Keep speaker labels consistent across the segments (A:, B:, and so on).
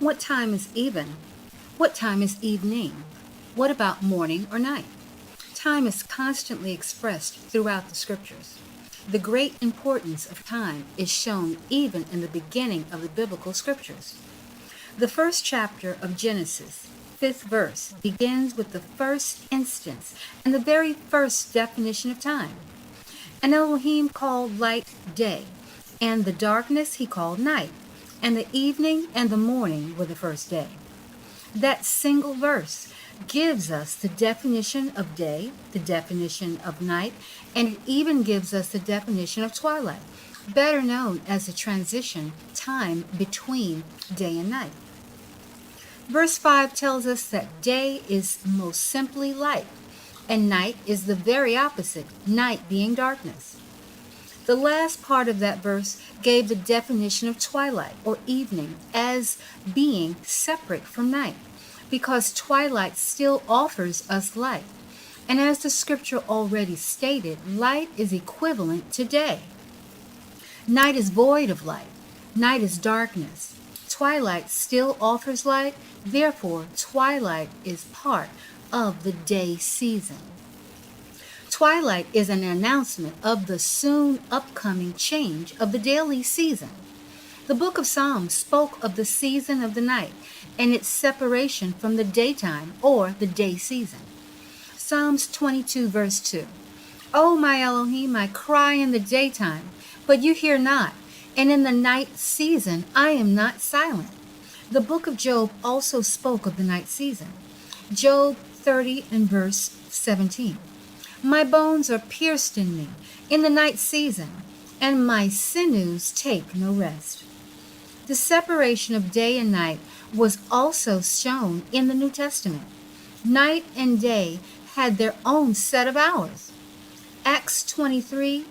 A: What time is even? What time is evening? What about morning or night? Time is constantly expressed throughout the scriptures. The great importance of time is shown even in the beginning of the biblical scriptures. The first chapter of Genesis, fifth verse, begins with the first instance and the very first definition of time. And Elohim called light day, and the darkness he called night, and the evening and the morning were the first day. That single verse gives us the definition of day, the definition of night, and it even gives us the definition of twilight, better known as the transition time between day and night. Verse 5 tells us that day is most simply light, and night is the very opposite, night being darkness. The last part of that verse gave the definition of twilight or evening as being separate from night, because twilight still offers us light. And as the scripture already stated, light is equivalent to day. Night is void of light. Night is darkness. Twilight still offers light, therefore twilight is part of the day season. Twilight is an announcement of the soon upcoming change of the daily season. The book of Psalms spoke of the season of the night and its separation from the daytime or the day season. Psalms 22 verse 2. O my Elohim, I cry in the daytime, but you hear not, and in the night season I am not silent. The book of Job also spoke of the night season. Job 30 and verse 17. My bones are pierced in me in the night season, and my sinews take no rest. The separation of day and night was also shown in the New Testament. Night and day had their own set of hours. Acts 23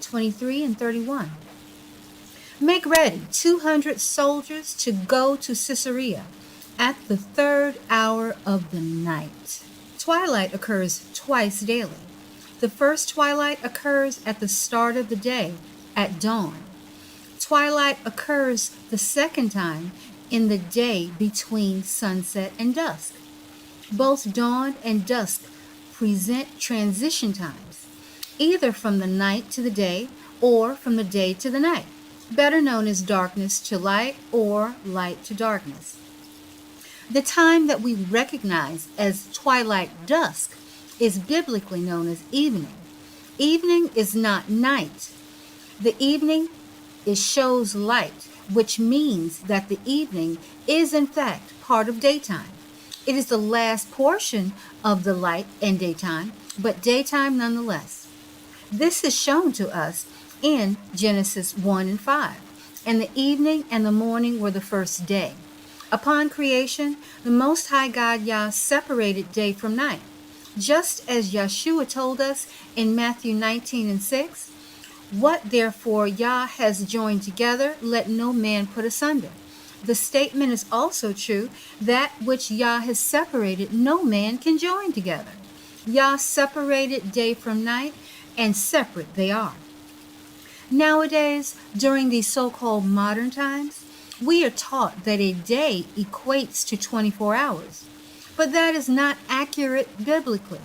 A: and 31. Make ready 200 soldiers to go to Caesarea at the third hour of the night. Twilight occurs twice daily. The first twilight occurs at the start of the day, at dawn. Twilight occurs the second time in the day between sunset and dusk. Both dawn and dusk present transition times, either from the night to the day or from the day to the night, better known as darkness to light or light to darkness. The time that we recognize as twilight dusk is biblically known as evening. Evening is not night. The evening shows light, which means that the evening is in fact part of daytime. It is the last portion of the light and daytime, but daytime nonetheless. This is shown to us in Genesis 1 and 5. And the evening and the morning were the first day. Upon creation, the Most High God Yah separated day from night. Just as Yeshua told us in Matthew 19 and 6, what therefore Yah has joined together, let no man put asunder. The statement is also true, that which Yah has separated, no man can join together. Yah separated day from night, and separate they are. Nowadays, during these so-called modern times, we are taught that a day equates to 24 hours. But that is not accurate biblically.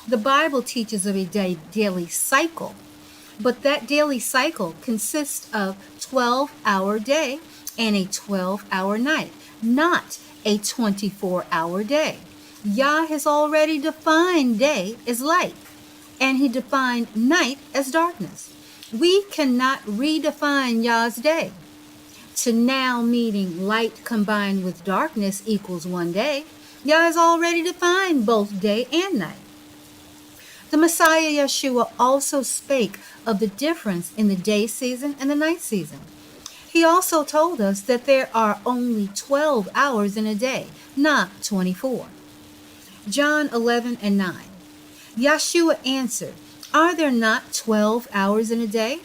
A: The Bible teaches of a daily cycle, but that daily cycle consists of 12-hour day and a 12-hour night, not a 24-hour day. Yah has already defined day as light, and he defined night as darkness. We cannot redefine Yah's day to now meaning light combined with darkness equals one day. Yah has already defined both day and night. The Messiah Yeshua also spake of the difference in the day season and the night season. He also told us that there are only 12 hours in a day, not 24. John 11 and 9. Yeshua answered, Are there not 12 hours in a day?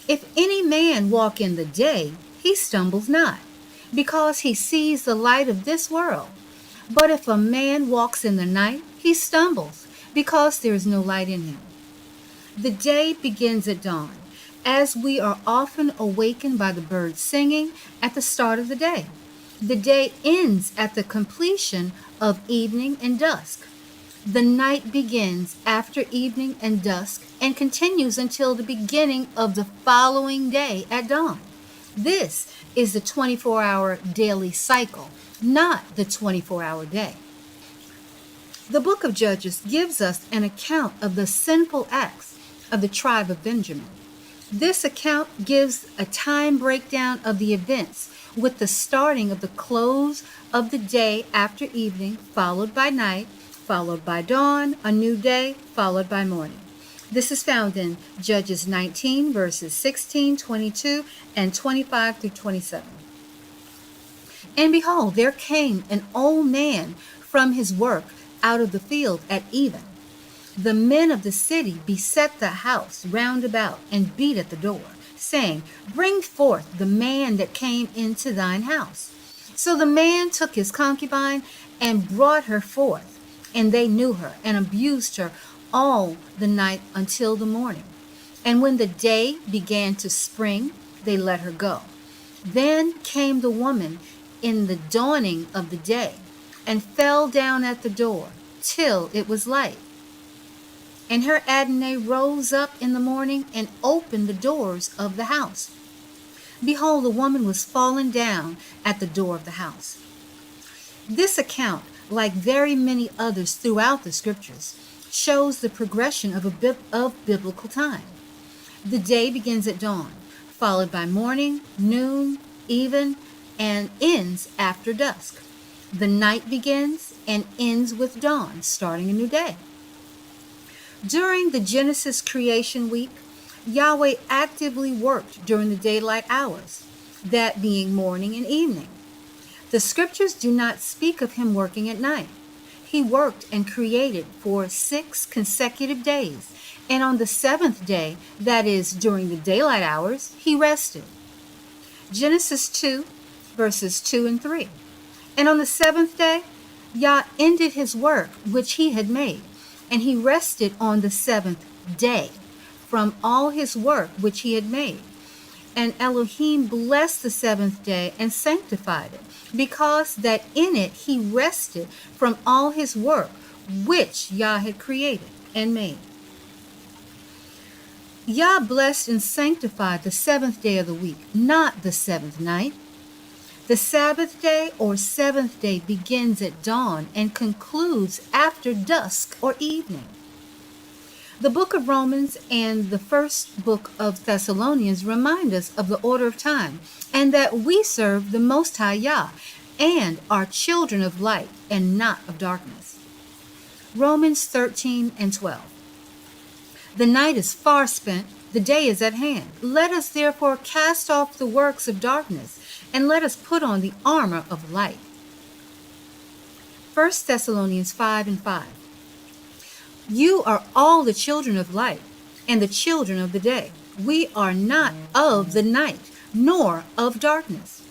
A: If any man walk in the day, he stumbles not, because he sees the light of this world. But if a man walks in the night, he stumbles, because there is no light in him. The day begins at dawn, as we are often awakened by the birds singing at the start of the day. The day ends at the completion of evening and dusk. The night begins after evening and dusk and continues until the beginning of the following day at dawn. This is the 24-hour daily cycle, not the 24-hour day. The book of Judges gives us an account of the sinful acts of the tribe of Benjamin. This account gives a time breakdown of the events with the starting of the close of the day after evening, followed by night, followed by dawn, a new day, followed by morning. This is found in Judges 19, verses 16, 22, and 25 through 27. And behold, there came an old man from his work out of the field at even. The men of the city beset the house round about and beat at the door, saying, Bring forth the man that came into thine house. So the man took his concubine and brought her forth, and they knew her and abused her all the night until the morning. And when the day began to spring, they let her go. Then came the woman in the dawning of the day, and fell down at the door till it was light. And her Adonai rose up in the morning and opened the doors of the house. Behold, the woman was fallen down at the door of the house. This account, like very many others throughout the scriptures, shows the progression of biblical time. The day begins at dawn, followed by morning, noon, even, and ends after dusk. The night begins and ends with dawn, starting a new day. During the Genesis creation week, Yahweh actively worked during the daylight hours, that being morning and evening. The scriptures do not speak of him working at night. He worked and created for 6 consecutive days, and on the 7th day, that is, during the daylight hours, he rested. Genesis 2, verses 2 and 3. And on the 7th day, Yah ended his work which he had made, and he rested on the 7th day from all his work which he had made. And Elohim blessed the 7th day and sanctified it, because that in it he rested from all his work which Yah had created and made. Yah blessed and sanctified the 7th day of the week, not the 7th night. The Sabbath day or 7th day begins at dawn and concludes after dusk or evening. The book of Romans and the first book of Thessalonians remind us of the order of time and that we serve the Most High Yah and are children of light and not of darkness. Romans 13 and 12. The night is far spent, the day is at hand. Let us therefore cast off the works of darkness, and let us put on the armor of light. 1 Thessalonians 5 and 5. You are all the children of light and the children of the day. We are not of the night, nor of darkness.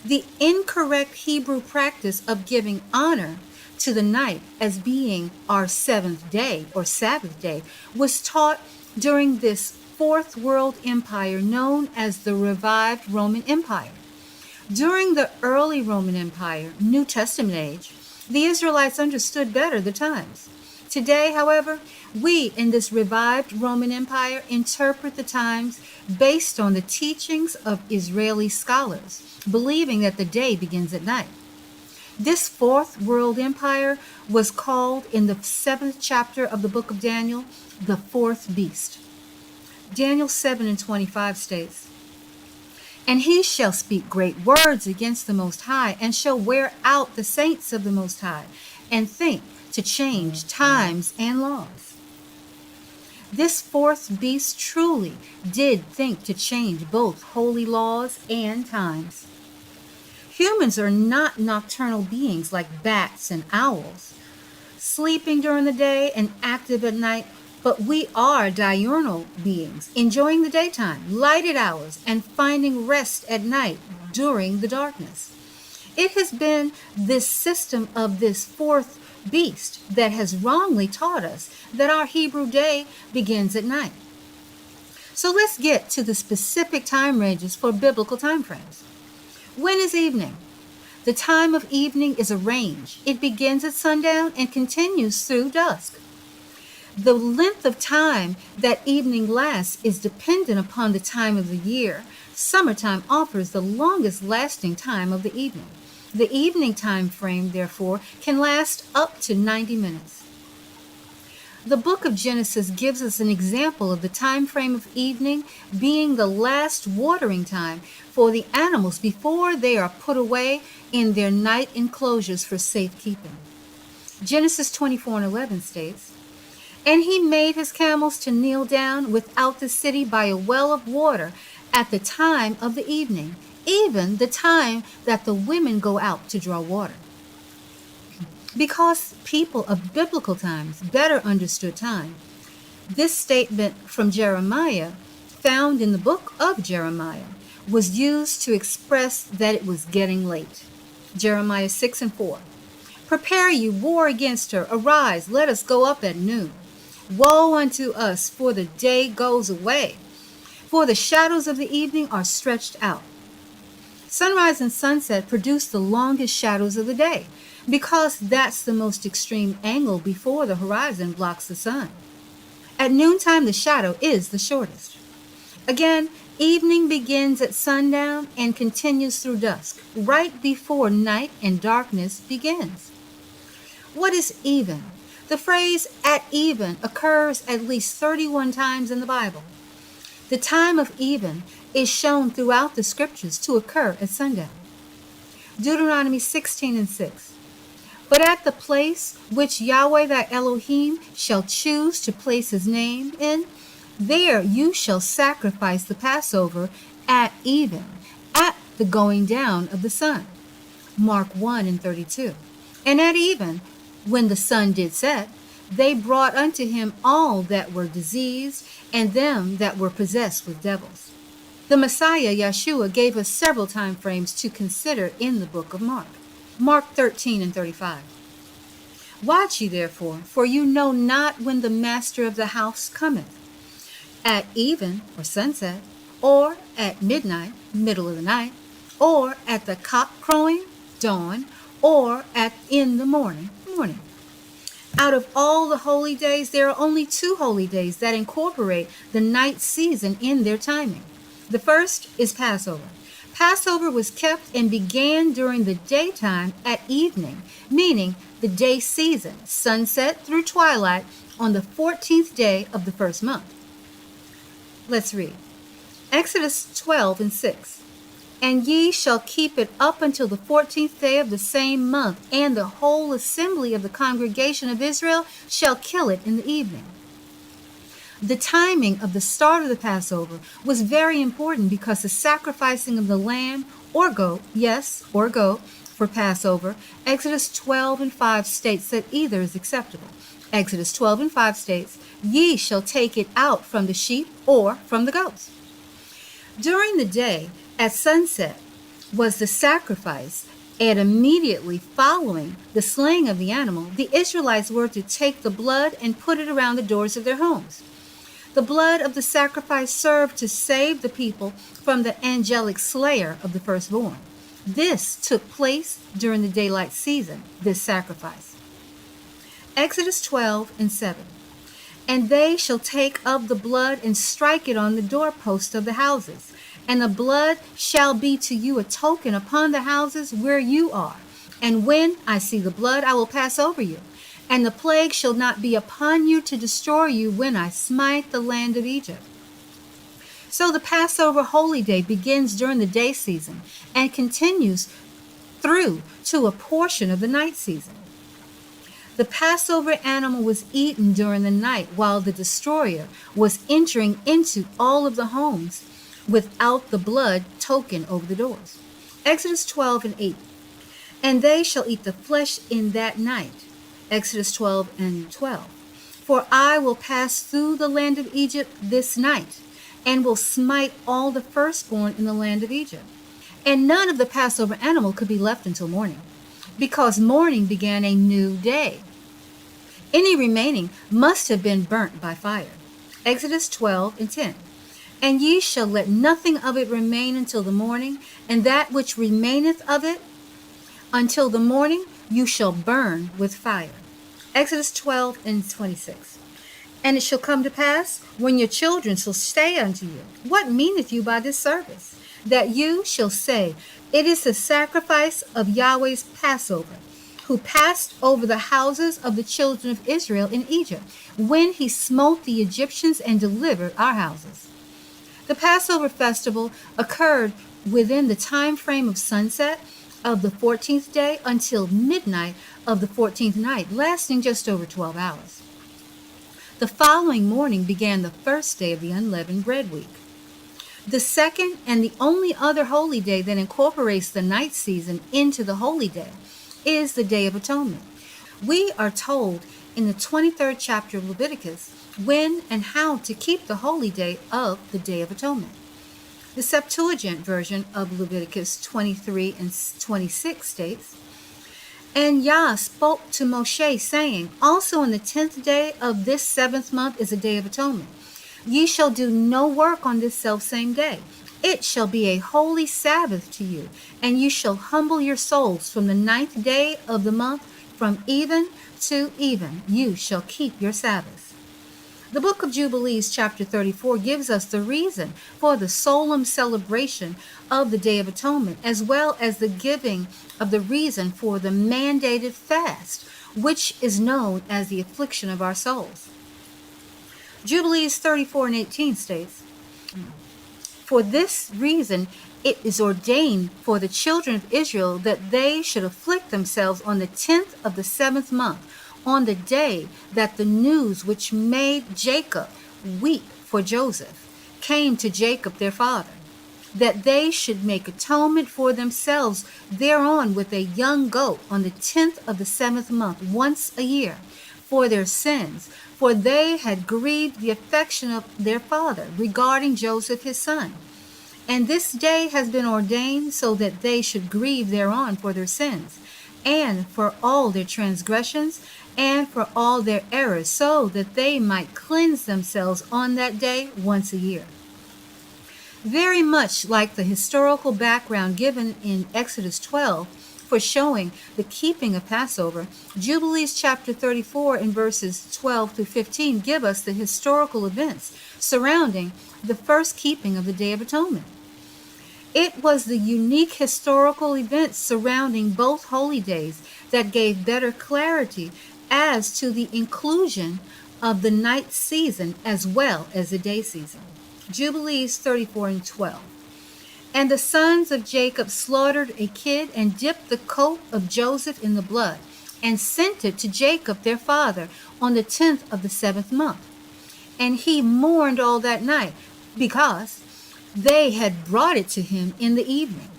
A: The incorrect Hebrew practice of giving honor to the night as being our 7th day or Sabbath day was taught during this Fourth World Empire known as the revived Roman Empire. During the early Roman Empire, New Testament age, the Israelites understood better the times. Today, however, we in this revived Roman Empire interpret the times based on the teachings of Israeli scholars, believing that the day begins at night. This Fourth World Empire was called in the 7th chapter of the book of Daniel, the fourth beast. Daniel 7 and 25 states, And he shall speak great words against the Most High, and shall wear out the saints of the Most High, and think to change times and laws. This fourth beast truly did think to change both holy laws and times. Humans are not nocturnal beings like bats and owls, sleeping during the day and active at night, but we are diurnal beings, enjoying the daytime, lighted hours, and finding rest at night during the darkness. It has been this system of this fourth beast that has wrongly taught us that our Hebrew day begins at night. So let's get to the specific time ranges for biblical time frames. When is evening? The time of evening is a range. It begins at sundown and continues through dusk. The length of time that evening lasts is dependent upon the time of the year. Summertime offers the longest lasting time of the evening. The evening time frame, therefore, can last up to 90 minutes. The book of Genesis gives us an example of the time frame of evening being the last watering time for the animals before they are put away in their night enclosures for safekeeping. Genesis 24:11 states, "And he made his camels to kneel down without the city by a well of water at the time of the evening, even the time that the women go out to draw water." Because people of biblical times better understood time, this statement from Jeremiah, found in the book of Jeremiah, was used to express that it was getting late. Jeremiah 6:4. "Prepare you, war against her. Arise, let us go up at noon. Woe unto us, for the day goes away, for the shadows of the evening are stretched out." Sunrise and sunset produce the longest shadows of the day, because that's the most extreme angle before the horizon blocks the sun. At noontime, the shadow is the shortest. Again, evening begins at sundown and continues through dusk, right before night and darkness begins. What is even? The phrase "at even" occurs at least 31 times in the Bible. The time of even is shown throughout the scriptures to occur at sundown. Deuteronomy 16:6. "But at the place which Yahweh thy Elohim shall choose to place his name in, there you shall sacrifice the Passover at even, at the going down of the sun." Mark 1:32. "And at even, when the sun did set, they brought unto him all that were diseased and them that were possessed with devils." The Messiah, Yeshua, gave us several time frames to consider in the book of Mark. Mark 13:35. "Watch ye therefore, for you know not when the master of the house cometh, at even or sunset, or at midnight, middle of the night, or at the cock crowing, dawn, or at in the morning, morning." Out of all the holy days, there are only 2 holy days that incorporate the night season in their timing. The first is Passover. Passover was kept and began during the daytime at evening, meaning the day season, sunset through twilight, on the 14th day of the first month. Let's read. Exodus 12:6. "And ye shall keep it up until the 14th day of the same month, and the whole assembly of the congregation of Israel shall kill it in the evening." The timing of the start of the Passover was very important because the sacrificing of the lamb or goat, yes, or goat, for Passover, Exodus 12:5 states that either is acceptable. Exodus 12:5 states, "Ye shall take it out from the sheep or from the goats." During the day, at sunset, was the sacrifice, and immediately following the slaying of the animal, the Israelites were to take the blood and put it around the doors of their homes. The blood of the sacrifice served to save the people from the angelic slayer of the firstborn. This took place during the daylight season, this sacrifice. Exodus 12:7. "And they shall take of the blood and strike it on the doorposts of the houses. And the blood shall be to you a token upon the houses where you are. And when I see the blood, I will pass over you. And the plague shall not be upon you to destroy you when I smite the land of Egypt." So the Passover holy day begins during the day season and continues through to a portion of the night season. The Passover animal was eaten during the night while the destroyer was entering into all of the homes without the blood token over the doors. Exodus 12:8. "And they shall eat the flesh in that night." Exodus 12:12. "For I will pass through the land of Egypt this night, and will smite all the firstborn in the land of Egypt." And none of the Passover animal could be left until morning, because morning began a new day. Any remaining must have been burnt by fire. Exodus 12:10. "And ye shall let nothing of it remain until the morning, and that which remaineth of it Until the morning you shall burn with fire. Exodus 12 and 26. And it shall come to pass, when your children shall say unto you, What meaneth you by this service? That you shall say, It is the sacrifice of Yahweh's Passover, who passed over the houses of the children of Israel in Egypt, when he smote the Egyptians and delivered our houses. The Passover festival occurred within the time frame of sunset of the 14th day until midnight of the 14th night, lasting just over 12 hours. The following morning began the first day of the Unleavened Bread week. The second and the only other holy day that incorporates the night season into the holy day is the Day of Atonement. We are told in the 23rd chapter of Leviticus when and how to keep the holy day of the Day of Atonement. The Septuagint version of Leviticus 23 and 26 states, And Yah spoke to Moshe, saying, Also on the 10th day of this 7th month is a Day of Atonement. Ye shall do no work on this selfsame day. It shall be a holy Sabbath to you, and you shall humble your souls from the 9th day of the month, from even to even. You shall keep your Sabbaths. The book of Jubilees, chapter 34, gives us the reason for the solemn celebration of the Day of Atonement, as well as the giving of the reason for the mandated fast, which is known as the affliction of our souls. Jubilees 34 and 18 states, For this reason it is ordained for the children of Israel that they should afflict themselves on the 10th of the 7th month, on the day that the news which made Jacob weep for Joseph came to Jacob their father, that they should make atonement for themselves thereon with a young goat on the 10th of the 7th month once a year for their sins, for they had grieved the affection of their father regarding Joseph his son. And this day has been ordained so that they should grieve thereon for their sins, and for all their transgressions, and for all their errors, so that they might cleanse themselves on that day once a year. Very much like the historical background given in Exodus 12 for showing the keeping of Passover, Jubilees chapter 34 and verses 12 through 15 give us the historical events surrounding the first keeping of the Day of Atonement. It was the unique historical events surrounding both holy days that gave better clarity as to the inclusion of the night season as well as the day season. Jubilees 34 and 12. And the sons of Jacob slaughtered a kid and dipped the coat of Joseph in the blood and sent it to Jacob their father on the 10th of the 7th month. And he mourned all that night because they had brought it to him in the evening.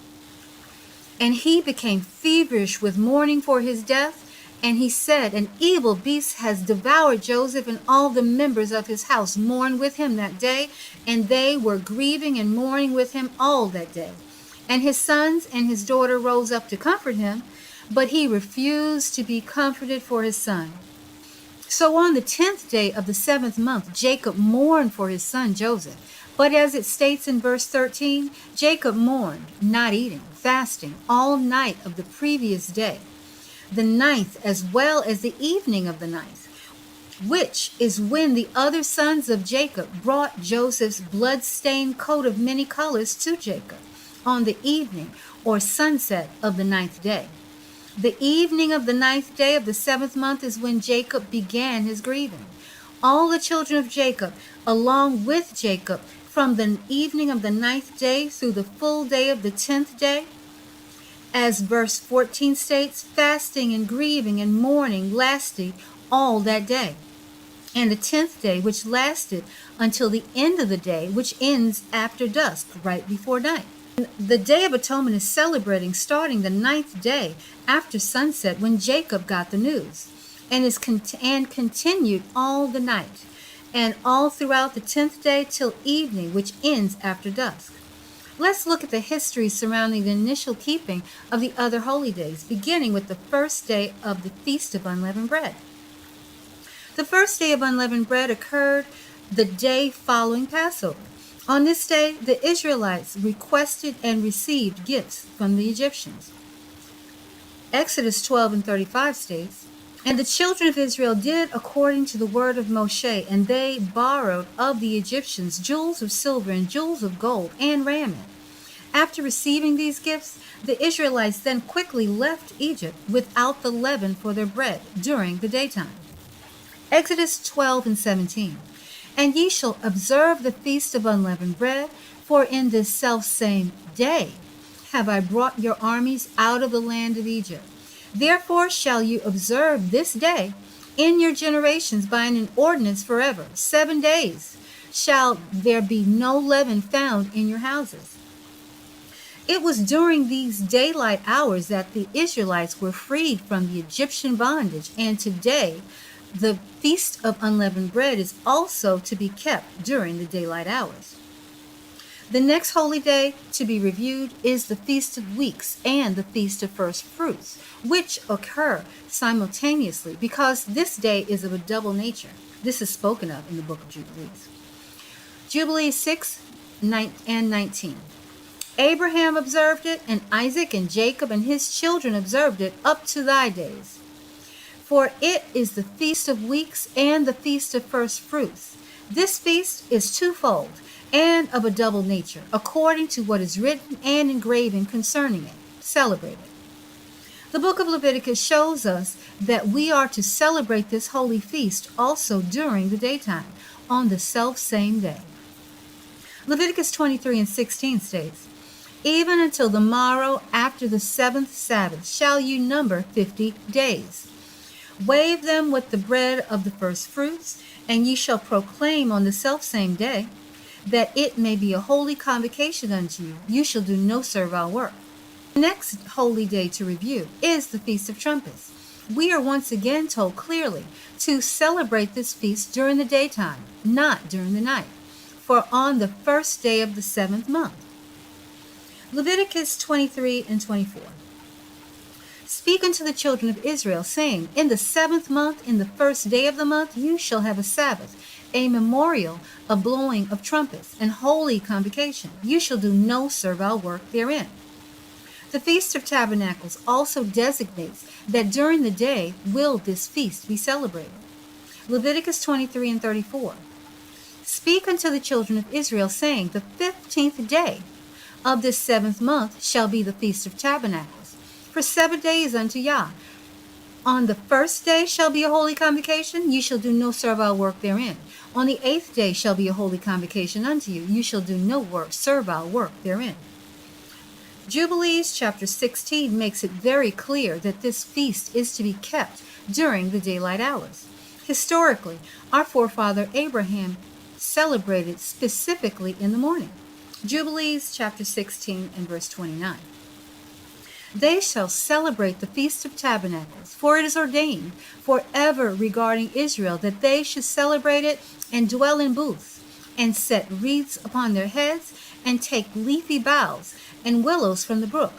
A: And he became feverish with mourning for his death. And he said, An evil beast has devoured Joseph, and all the members of his house mourned with him that day, and they were grieving and mourning with him all that day. And his sons and his daughter rose up to comfort him, but he refused to be comforted for his son. So on the 10th day of the 7th month, Jacob mourned for his son Joseph. But as it states in verse 13, Jacob mourned, not eating, fasting, all night of the previous day, the 9th as well as the evening of the 9th, which is when the other sons of Jacob brought Joseph's blood-stained coat of many colors to Jacob on the evening or sunset of the 9th day. The evening of the 9th day of the 7th month is when Jacob began his grieving. All the children of Jacob, along with Jacob, from the evening of the 9th day through the full day of the 10th day, as verse 14 states, fasting and grieving and mourning lasted all that day. And the 10th day, which lasted until the end of the day, which ends after dusk, right before night. The Day of Atonement is celebrating starting the 9th day after sunset when Jacob got the news, and continued all the night, and all throughout the 10th day till evening, which ends after dusk. Let's look at the history surrounding the initial keeping of the other holy days, beginning with the first day of the Feast of Unleavened Bread. The first day of Unleavened Bread occurred the day following Passover. On this day, the Israelites requested and received gifts from the Egyptians. Exodus 12 and 35 states, "And the children of Israel did according to the word of Moshe, and they borrowed of the Egyptians jewels of silver and jewels of gold and raiment. After receiving these gifts, the Israelites then quickly left Egypt without the leaven for their bread during the daytime." Exodus 12 and 17, "And ye shall observe the feast of unleavened bread, for in this selfsame day have I brought your armies out of the land of Egypt. Therefore shall you observe this day in your generations by an ordinance forever. 7 days shall there be no leaven found in your houses." It was during these daylight hours that the Israelites were freed from the Egyptian bondage, and today the Feast of Unleavened Bread is also to be kept during the daylight hours. The next holy day to be reviewed is the Feast of Weeks and the Feast of First Fruits, which occur simultaneously because this day is of a double nature. This is spoken of in the book of Jubilees. Jubilees 6 and 19. "Abraham observed it, and Isaac and Jacob and his children observed it up to thy days. For it is the Feast of Weeks and the Feast of First Fruits. This feast is twofold and of a double nature, according to what is written and engraven concerning it. Celebrate it." The book of Leviticus shows us that we are to celebrate this holy feast also during the daytime, on the self-same day. Leviticus 23 and 16 states, "Even until the morrow after the 7th Sabbath shall you number 50 days. Wave them with the bread of the first fruits, and ye shall proclaim on the selfsame day, that it may be a holy convocation unto you. You shall do no servile work." The next holy day to review is the Feast of Trumpets. We are once again told clearly to celebrate this feast during the daytime, not during the night, for on the first day of the 7th month. Leviticus 23 and 24. "Speak unto the children of Israel, saying, In the 7th month, in the first day of the month, you shall have a Sabbath, a memorial, a blowing of trumpets, and holy convocation. You shall do no servile work therein." The Feast of Tabernacles also designates that during the day will this feast be celebrated. Leviticus 23 and 34. "Speak unto the children of Israel, saying, The 15th day of this 7th month shall be the Feast of Tabernacles, for 7 days unto Yah. On the first day shall be a holy convocation, you shall do no servile work therein. On the 8th day shall be a holy convocation unto you, you shall do no servile work therein." Jubilees chapter 16 makes it very clear that this feast is to be kept during the daylight hours. Historically, our forefather Abraham celebrated specifically in the morning. Jubilees chapter 16 and verse 29. "They shall celebrate the Feast of Tabernacles, for it is ordained forever regarding Israel that they should celebrate it and dwell in booths, and set wreaths upon their heads, and take leafy boughs and willows from the brook.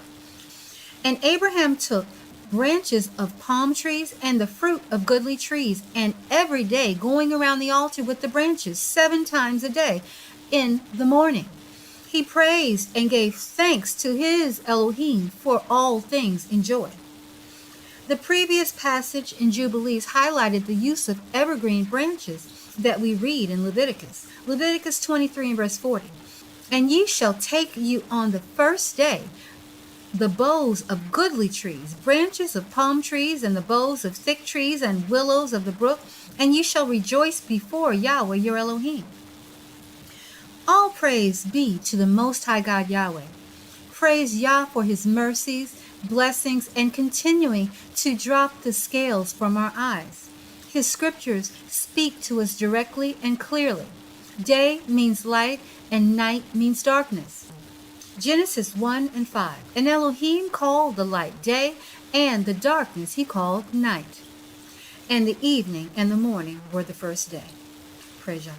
A: And Abraham took branches of palm trees and the fruit of goodly trees, and every day going around the altar with the branches 7 times a day in the morning. He praised and gave thanks to his Elohim for all things enjoyed." The previous passage in Jubilees highlighted the use of evergreen branches that we read in Leviticus. Leviticus 23 and verse 40. "And ye shall take you on the first day the boughs of goodly trees, branches of palm trees, and the boughs of thick trees and willows of the brook, and ye shall rejoice before Yahweh your Elohim." All praise be to the Most High God Yahweh. Praise Yah for his mercies, blessings, and continuing to drop the scales from our eyes. His scriptures speak to us directly and clearly. Day means light and night means darkness. Genesis 1 and 5. "And Elohim called the light day, and the darkness he called night. And the evening and the morning were the first day." Praise Yah.